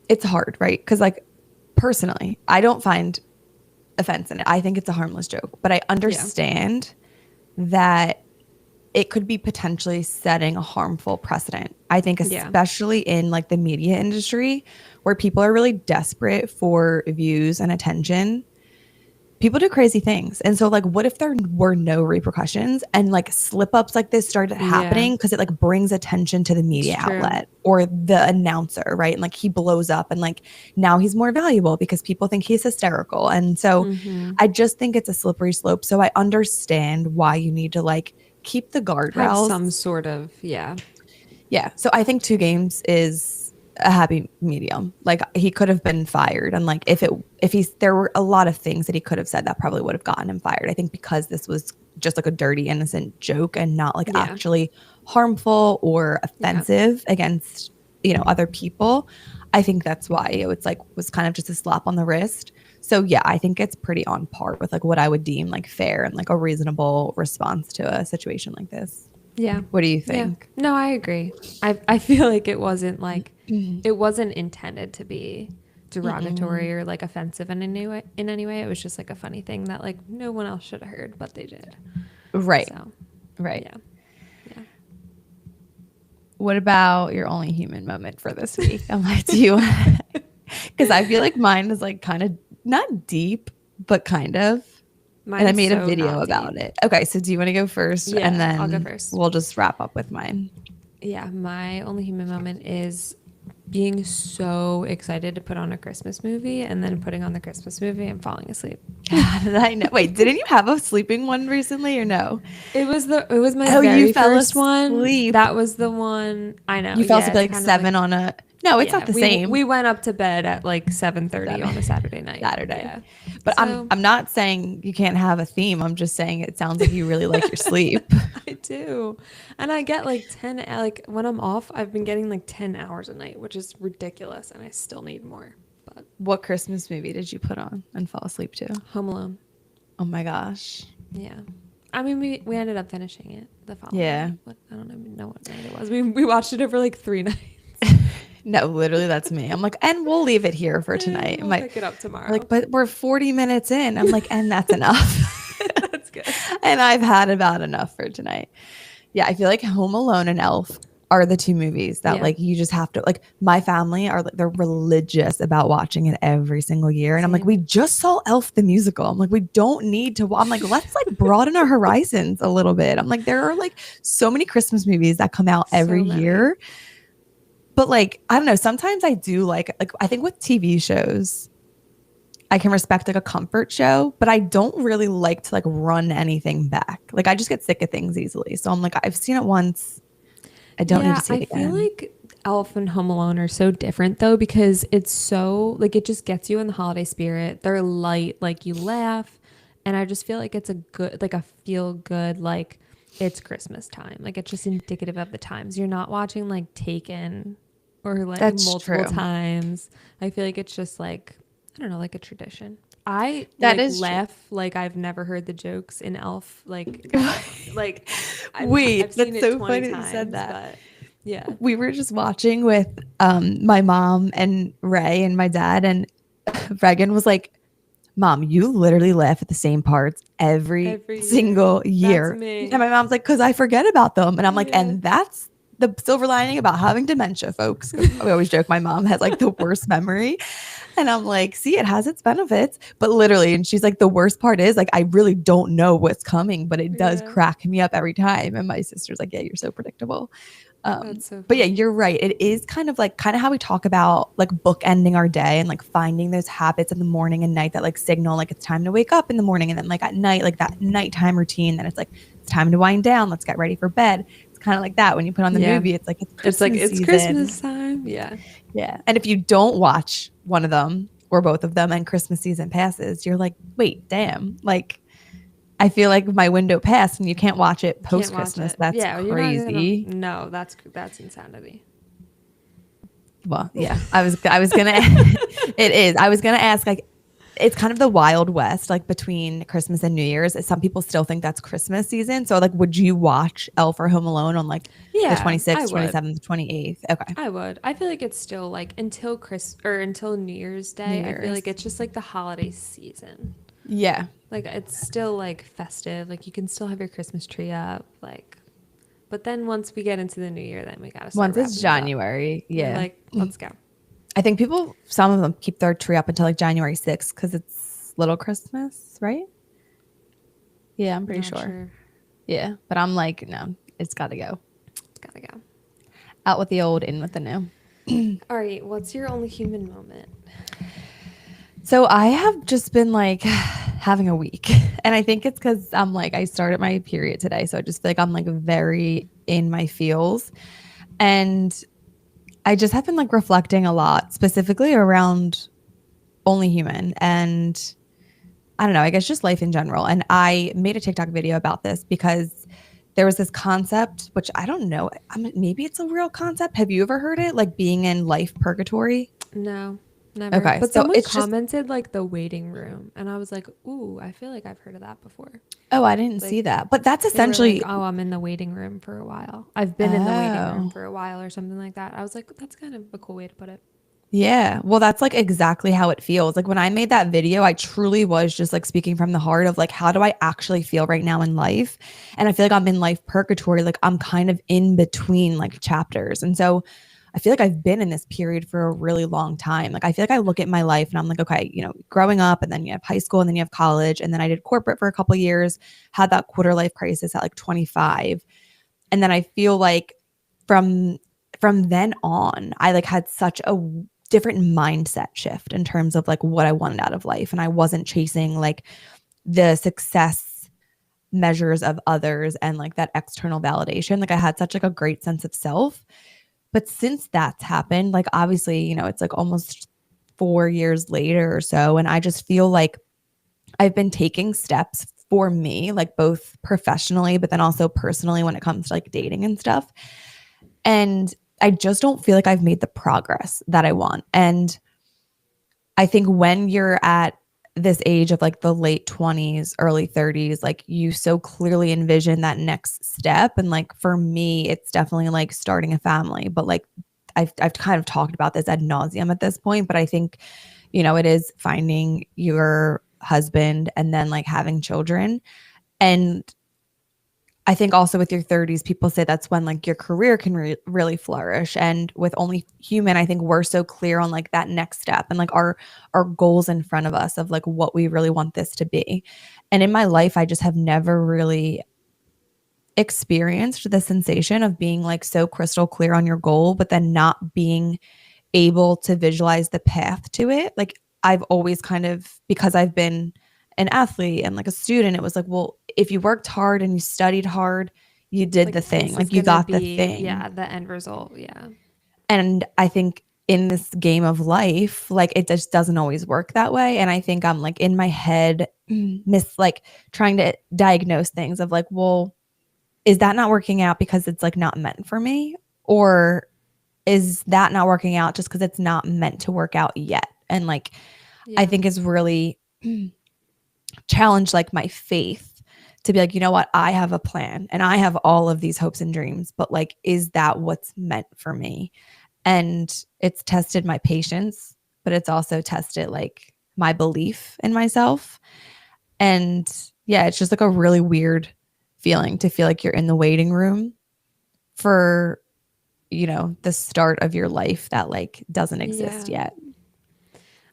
it's hard, right? Because like personally, I don't find offense in it. I think it's a harmless joke, but I understand that it could be potentially setting a harmful precedent. I think especially in like the media industry, where people are really desperate for views and attention, people do crazy things. And so like, what if there were no repercussions and like slip ups like this started happening because it like brings attention to the media outlet or the announcer, right? And like he blows up and like now he's more valuable because people think he's hysterical. And so I just think it's a slippery slope. So I understand why you need to like keep the guardrails. Have some sort of, Yeah. So I think 2 games is a happy medium. Like he could have been fired, and like there were a lot of things that he could have said that probably would have gotten him fired. I think because this was just like a dirty, innocent joke and not like actually harmful or offensive against, other people. I think that's why it was kind of just a slap on the wrist. So yeah, I think it's pretty on par with like what I would deem like fair and like a reasonable response to a situation like this. Yeah. What do you Yeah. think? No, I agree. I feel like it wasn't like it wasn't intended to be derogatory or like offensive in any way. In any way, it was just like a funny thing that like no one else should have heard, but they did. Right. So, Right. yeah. Yeah. What about your only human moment for this week? I'm like, do you? Because I feel like mine is like kind of not deep, but kind of. And I Mine's made a so video not about deep. it. Okay, so do you want to go first? Yeah, And I'll go then first. we'll just wrap up with mine. Yeah, my only human moment is being so excited to put on a Christmas movie and then putting on the Christmas movie and falling asleep. How did I know? Wait, didn't you have a sleeping one recently or no? It was my Oh, you very fell first one. asleep. That was the one. I know. You fell Yeah, asleep it's like kind of 7 like on a. No, it's not the same. we went up to bed at like 7:30 on a Saturday night. Saturday. Yeah. But So, I'm not saying you can't have a theme. I'm just saying it sounds like you really like your sleep. I do. And I get like 10 like when I'm off, I've been getting like 10 hours a night, which is ridiculous and I still need more. But What Christmas movie did you put on and fall asleep to? Home Alone. Oh my gosh. Yeah. I mean, we ended up finishing it the following night. What, I don't even know what night it was. We watched it over like 3 nights. No, literally, that's me. I'm like, and we'll leave it here for tonight. We'll pick it up tomorrow. Like, but we're 40 minutes in. I'm like, and that's enough. That's good. And I've had about enough for tonight. Yeah, I feel like Home Alone and Elf are the two movies that like you just have to like. My family are like they're religious about watching it every single year, and I'm like, we just saw Elf the musical. I'm like, we don't need to. I'm like, let's like broaden our horizons a little bit. I'm like, there are like so many Christmas movies that come out every year. But like, I don't know, sometimes I do like I think with TV shows, I can respect like a comfort show, but I don't really like to like run anything back. Like I just get sick of things easily. So I'm like, I've seen it once. I don't need to see it again. I feel like Elf and Home Alone are so different though, because it's so like, it just gets you in the holiday spirit. They're light, like you laugh. And I just feel like it's a good, like a feel good, like it's Christmas time. Like it's just indicative of the times. You're not watching like Taken or like multiple times. I feel like it's just like, I don't know, like a tradition. I laugh like I've never heard the jokes in Elf. Like I've seen that's so 20 funny times, you said that. but yeah. We were just watching with my mom and Ray and my dad, and Reagan was like, Mom, you literally laugh at the same parts every single year. That's me. And my mom's like, because I forget about them. And I'm like, and that's the silver lining about having dementia, folks. We always joke my mom has like the worst memory. And I'm like, see, it has its benefits. But literally, and she's like, the worst part is like, I really don't know what's coming, but it does crack me up every time. And my sister's like, yeah, you're so predictable. That's so funny. But yeah, you're right. It is kind of how we talk about like bookending our day and like finding those habits in the morning and night that like signal like it's time to wake up in the morning, and then like at night, like that nighttime routine, then it's like it's time to wind down. Let's get ready for bed. It's kind of like that when you put on the movie. It's like it's Christmas time. Yeah. Yeah. And if you don't watch one of them or both of them and Christmas season passes, you're like, wait, damn. Like I feel like my window passed and you can't watch it post Christmas. That's crazy. No, that's insanity. Well, yeah, I was gonna. It is. I was gonna ask. Like, it's kind of the Wild West, like between Christmas and New Year's. Some people still think that's Christmas season. So, like, would you watch Elf or Home Alone on like the 26th, 27th, 28th? Okay, I would. I feel like it's still like until until New Year's Day. I feel like it's just like the holiday season. Yeah. Like it's still like festive. Like you can still have your Christmas tree up. Like, but then once we get into the new year, then we gotta start. Once it's January, yeah. Like let's go. I think some of them keep their tree up until like January 6th because it's Little Christmas, right? Yeah, I'm pretty sure. Yeah, but I'm like, no, it's got to go. It's got to go. Out with the old, in with the new. All right, what's your only human moment? So I have just been like having a week, and I think it's because I'm like, I started my period today. So I just feel like I'm like very in my feels, and I just have been like reflecting a lot, specifically around only human. And I don't know, I guess just life in general. And I made a TikTok video about this because there was this concept, which I don't know, maybe it's a real concept. Have you ever heard it? Like being in life purgatory? No. Never. Okay. But So someone it's just, commented like the waiting room, and I was like, ooh, I feel like I've heard of that before. oh, I didn't see Like that. But that's they were like, essentially, oh, I'm in the waiting room for a while. I've been in the waiting room oh. for a while or something like that. I was like, that's kind of a cool way to put it. Yeah. Well, that's like exactly how it feels. Like when I made that video, I truly was just like speaking from the heart of like, how do I actually feel right now in life? And I feel like I'm in life purgatory. Like I'm kind of in between like chapters. And so I feel like I've been in this period for a really long time. Like I feel like I look at my life and I'm like, okay, growing up and then you have high school and then you have college. And then I did corporate for a couple of years, had that quarter life crisis at like 25. And then I feel like from from then on, I like had such a different mindset shift in terms of like what I wanted out of life. And I wasn't chasing like the success measures of others and like that external validation. Like I had such like a great sense of self. But since that's happened, like obviously, it's like almost 4 years later or so. And I just feel like I've been taking steps for me, like both professionally, but then also personally when it comes to like dating and stuff. And I just don't feel like I've made the progress that I want. And I think when you're at this age of like the late 20s, early 30s, like you so clearly envision that next step. And like for me, it's definitely like starting a family. But like I've kind of talked about this ad nauseum at this point, but I think, it is finding your husband and then like having children. And I think also with your 30s, people say that's when like your career can really flourish. And with Only Human, I think we're so clear on like that next step and like our goals in front of us of like what we really want this to be. And in my life, I just have never really experienced the sensation of being like so crystal clear on your goal, but then not being able to visualize the path to it. Like I've always kind of, because I've been an athlete and like a student, it was like, well, if you worked hard and you studied hard, you did the Like thing, this is like you gonna got the be, thing. yeah, the end result. Yeah. And I think in this game of life, like it just doesn't always work that way. And I think I'm like in my head, like trying to diagnose things of like, well, is that not working out because it's like not meant for me? Or is that not working out just because it's not meant to work out yet? And like, I Yeah. think is really challenged like my faith to be like, you know what, I have a plan and I have all of these hopes and dreams, but like, is that what's meant for me? And it's tested my patience, but it's also tested like my belief in myself. And yeah, it's just like a really weird feeling to feel like you're in the waiting room for, the start of your life that like doesn't exist Yeah. yet.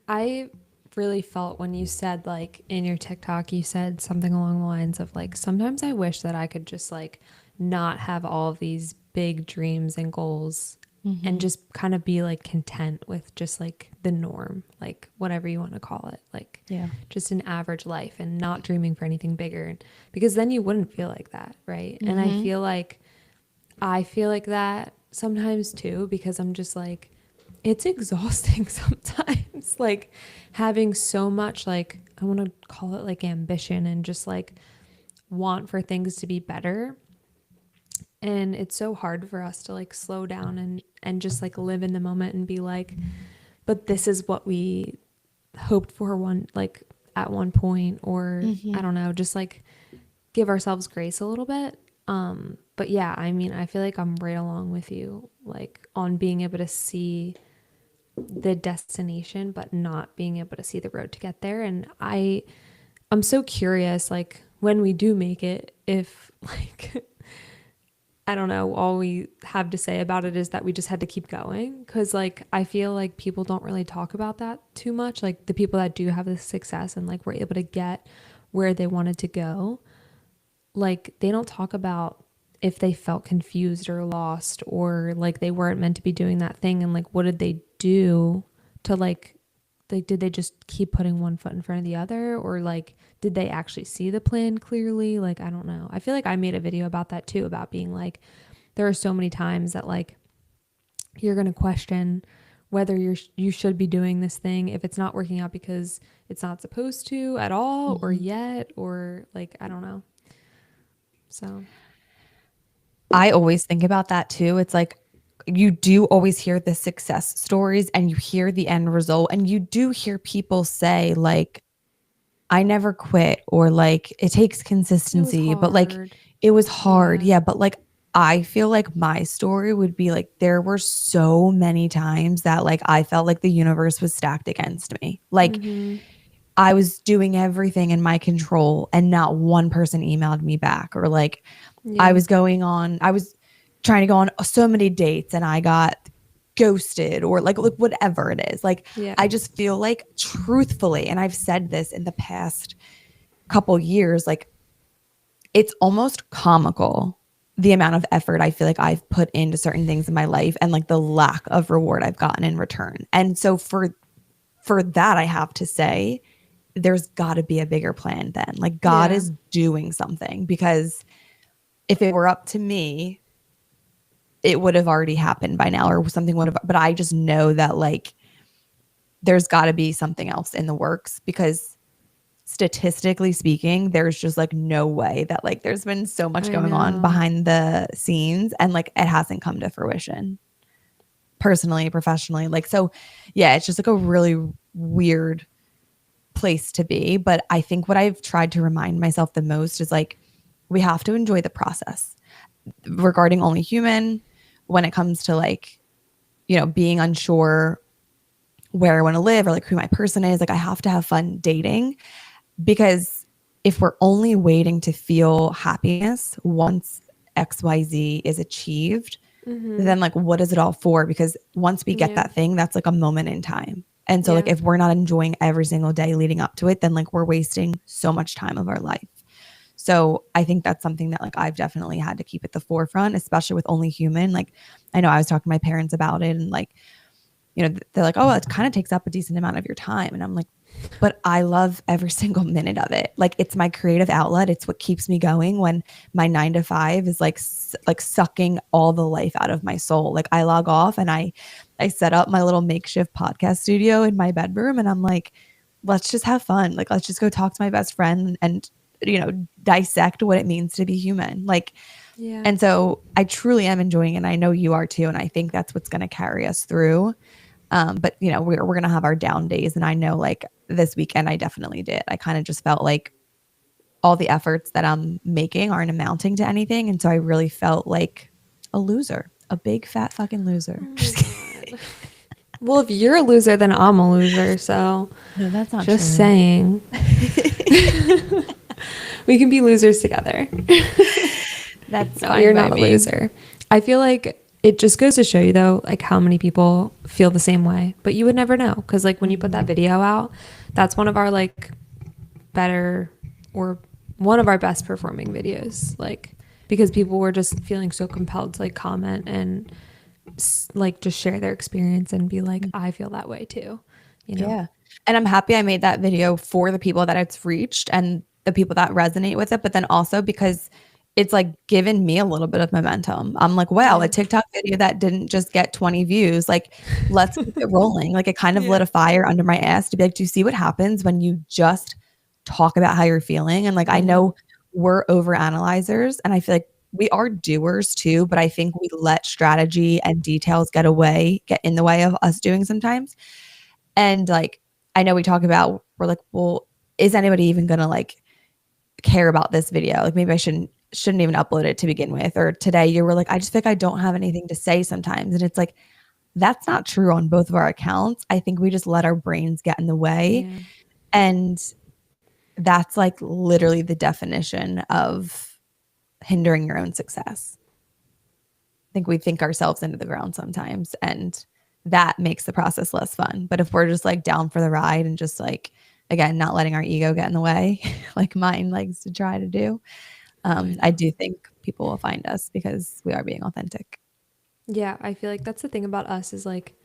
I really felt when you said, like, in your TikTok, you said something along the lines of, like, sometimes I wish that I could just, like, not have all of these big dreams and goals and Mm-hmm. just kind of be, like, content with just, like, the norm, like, whatever you want to call it, like, Yeah. just an average life and not dreaming for anything bigger. Because then you wouldn't feel like that, right? And Mm-hmm. I feel like that sometimes too, because I'm just like, it's exhausting sometimes, like having so much, like, I want to call it like ambition and just like want for things to be better. And it's so hard for us to like slow down and just like live in the moment and be like, but this is what we hoped for one, like at one point, or Mm-hmm. I don't know, just like give ourselves grace a little bit. But yeah, I mean, I feel like I'm right along with you, like on being able to see the destination, but not being able to see the road to get there. And I'm so curious, like when we do make it, if like, I don't know, all we have to say about it is that we just had to keep going. Cause like, I feel like people don't really talk about that too much. Like the people that do have the success and like were able to get where they wanted to go, like they don't talk about if they felt confused or lost or like they weren't meant to be doing that thing, and like what did they do to like did they just keep putting one foot in front of the other, or like did they actually see the plan clearly? Like I don't know. I feel like I made a video about that too, about being like there are so many times that like you're going to question whether you should be doing this thing if it's not working out because it's not supposed to at all or Mm-hmm. yet, or like I don't know. So I always think about that too. It's like you do always hear the success stories and you hear the end result, and you do hear people say like, I never quit, or like it takes It was consistency, but like hard. it was hard. Yeah. Yeah. But like I feel like my story would be like there were so many times that like I felt like the universe was stacked against me. Like Mm-hmm. I was doing everything in my control and not one person emailed me back, or like Yeah. I was trying to go on so many dates and I got ghosted, or like whatever it is. Like Yeah. I just feel like truthfully, and I've said this in the past couple years, like it's almost comical the amount of effort I feel like I've put into certain things in my life and like the lack of reward I've gotten in return. And so for that I have to say there's got to be a bigger plan then. Like God Yeah. is doing something, because if it were up to me, it would have already happened by now, or something would have, but I just know that like there's got to be something else in the works, because statistically speaking, there's just like no way that like there's been so much I going on know. behind the scenes and like it hasn't come to fruition personally, professionally. Like, so yeah, it's just like a really weird place to be. But I think what I've tried to remind myself the most is like, we have to enjoy the process regarding Only Human, when it comes to like, being unsure where I want to live or like who my person is. Like, I have to have fun dating, because if we're only waiting to feel happiness once XYZ is achieved, Mm-hmm. then like what is it all for? Because once we get Yeah. that thing, that's like a moment in time. And so like Yeah. if we're not enjoying every single day leading up to it, then like we're wasting so much time of our life. So I think that's something that like I've definitely had to keep at the forefront, especially with Only Human. Like I know I was talking to my parents about it, and like, they're like, oh, it kind of takes up a decent amount of your time. And I'm like, but I love every single minute of it. Like it's my creative outlet. It's what keeps me going when my 9 to 5 is like like sucking all the life out of my soul. Like I log off and I set up my little makeshift podcast studio in my bedroom, and I'm like, let's just have fun. Like let's just go talk to my best friend and dissect what it means to be human. Like, Yeah. and so I truly am enjoying it. And I know you are too. And I think that's what's going to carry us through. But we're gonna have our down days, and I know like this weekend I definitely did. I kind of just felt like all the efforts that I'm making aren't amounting to anything, and so I really felt like a loser, a big fat fucking Oh loser. my God. Well, if you're a loser, then I'm a loser. So No, that's not just true. saying, we can be losers together. That's No, fine you're by not a me. loser. I feel like it just goes to show you though, like how many people feel the same way, but you would never know. Cause like when you put that video out, that's one of our like better or one of our best performing videos. Like, because people were just feeling so compelled to like comment and like just share their experience and be like, I feel that way too, you know? Yeah. And I'm happy I made that video for the people that it's reached and the people that resonate with it, but then also because it's like given me a little bit of momentum. I'm like, wow, a Yeah. TikTok video that didn't just get 20 views. Like, let's keep it rolling. Like, it kind of lit Yeah. a fire under my ass to be like, do you see what happens when you just talk about how you're feeling? And like, I Mm-hmm. know we're over analyzers, and I feel like we are doers too, but I think we let strategy and details get in the way of us doing sometimes. And like, I know we talk about, we're like, well, is anybody even gonna like care about this video? Like maybe I shouldn't even upload it to begin with. Or today you were like, I just feel like I don't have anything to say sometimes. And it's like, that's not true on both of our accounts. I think we just let our brains get in the way. Yeah. And that's like literally the definition of hindering your own success. I think we think ourselves into the ground sometimes, and that makes the process less fun. But if we're just like down for the ride and just like, again, not letting our ego get in the way, like mine likes to try to do, I do think people will find us because we are being authentic. Yeah. I feel like that's the thing about us is like,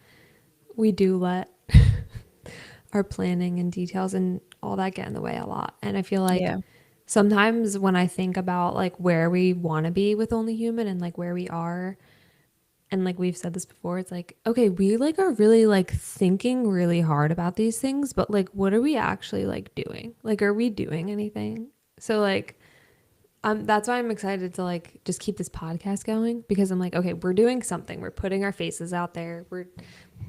we do let our planning and details and all that get in the way a lot. And I feel like Yeah. sometimes when I think about like where we want to be with Only Human and like where we are, and like we've said this before, it's like, okay, we like are really like thinking really hard about these things, but like what are we actually like doing? Like, are we doing anything? So like That's why I'm excited to like just keep this podcast going, because I'm like, okay, we're doing something. We're putting our faces out there. We're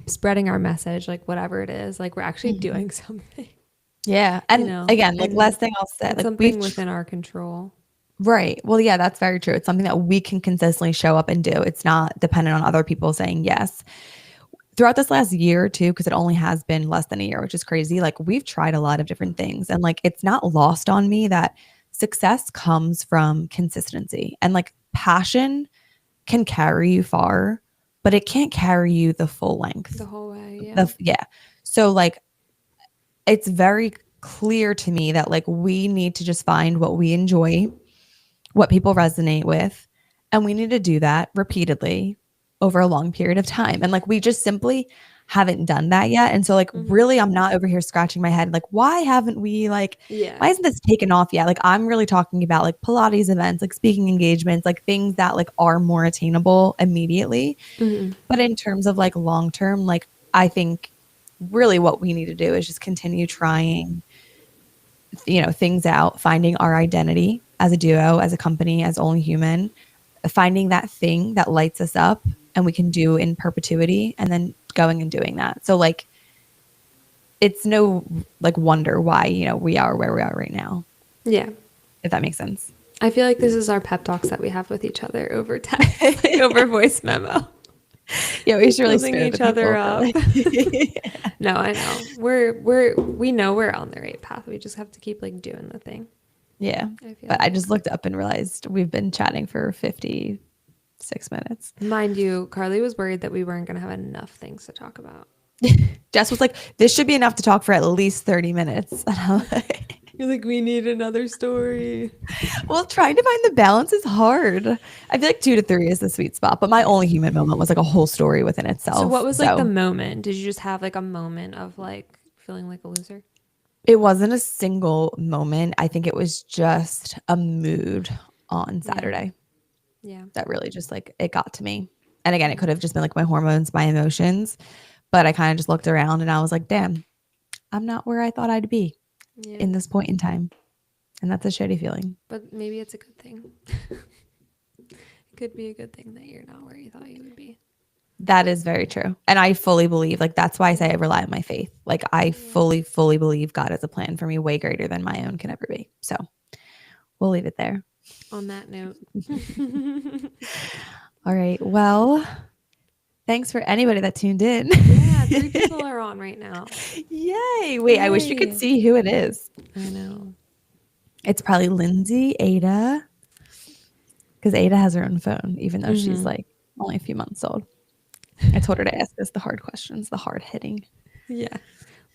spreading our message, like whatever it is, like we're actually doing something, Yeah. you And know, again, like and last thing I'll say, it's like something within our control. right. Well, yeah, that's very true. It's something that we can consistently show up and do. It's not dependent on other people saying yes. Throughout this last year or two, because it only has been less than a year, which is crazy. Like we've tried a lot of different things. And like it's not lost on me that success comes from consistency. And like passion can carry you far, but it can't carry you the full length. The whole way, yeah. Yeah. So like it's very clear to me that like we need to just find what we enjoy, what people resonate with, and we need to do that repeatedly over a long period of time. And like we just simply haven't done that yet. And so like really I'm not over here scratching my head like why haven't we like Yeah. why isn't this taken off yet? Like I'm really talking about like Pilates events, like speaking engagements, like things that like are more attainable immediately. But in terms of like long term, like I think really what we need to do is just continue trying things out, finding our identity as a duo, as a company, as Only Human, finding that thing that lights us up and we can do in perpetuity, and then going and doing that. So like it's no like wonder why we are where we are right now. Yeah, if that makes sense. I feel like this is our pep talks that we have with each other over text, like over voice memo. Yeah, we should really building each other up. Really. No, I know. We know we're on the right path. We just have to keep like doing the thing. Yeah. But I just looked up and realized we've been chatting for 56 minutes. Mind you, Karli was worried that we weren't going to have enough things to talk about. Jess was like, this should be enough to talk for at least 30 minutes. And I'm like, you're like, we need another story. Well, trying to find the balance is hard. I feel like 2 to 3 is the sweet spot. But my Only Human moment was like a whole story within itself. So what was like the moment? Did you just have like a moment of like feeling like a loser? It wasn't a single moment. I think it was just a mood on Saturday. Yeah. That really just like it got to me. And again, it could have just been like my hormones, my emotions. But I kind of just looked around and I was like, damn, I'm not where I thought I'd be in this point in time. And that's a shitty feeling. But maybe it's a good thing. It could be a good thing that you're not where you thought you would be. That is very true. And I fully believe, like, that's why I say I rely on my faith. Like, I fully believe God has a plan for me way greater than my own can ever be. So we'll leave it there. On that note. All right. Well, thanks for anybody that tuned in. Yeah, 3 people are on right now. Yay. Wait, I wish you could see who it is. I know. It's probably Lindsay, Ada. Because Ada has her own phone, even though she's like only a few months old. I told her to ask us the hard questions, the hard hitting. Yeah.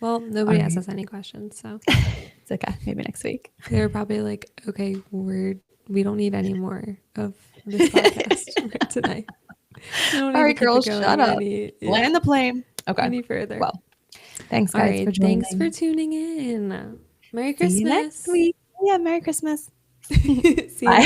Well, nobody asked us any questions, so it's okay. Maybe next week. They were probably like, okay, we don't need any more of this podcast tonight. All right, girls, shut up. Land the plane. Okay. Any further. Well, thanks, guys, for joining. Thanks for tuning in. Merry Christmas. See you next week. Yeah, Merry Christmas. See you.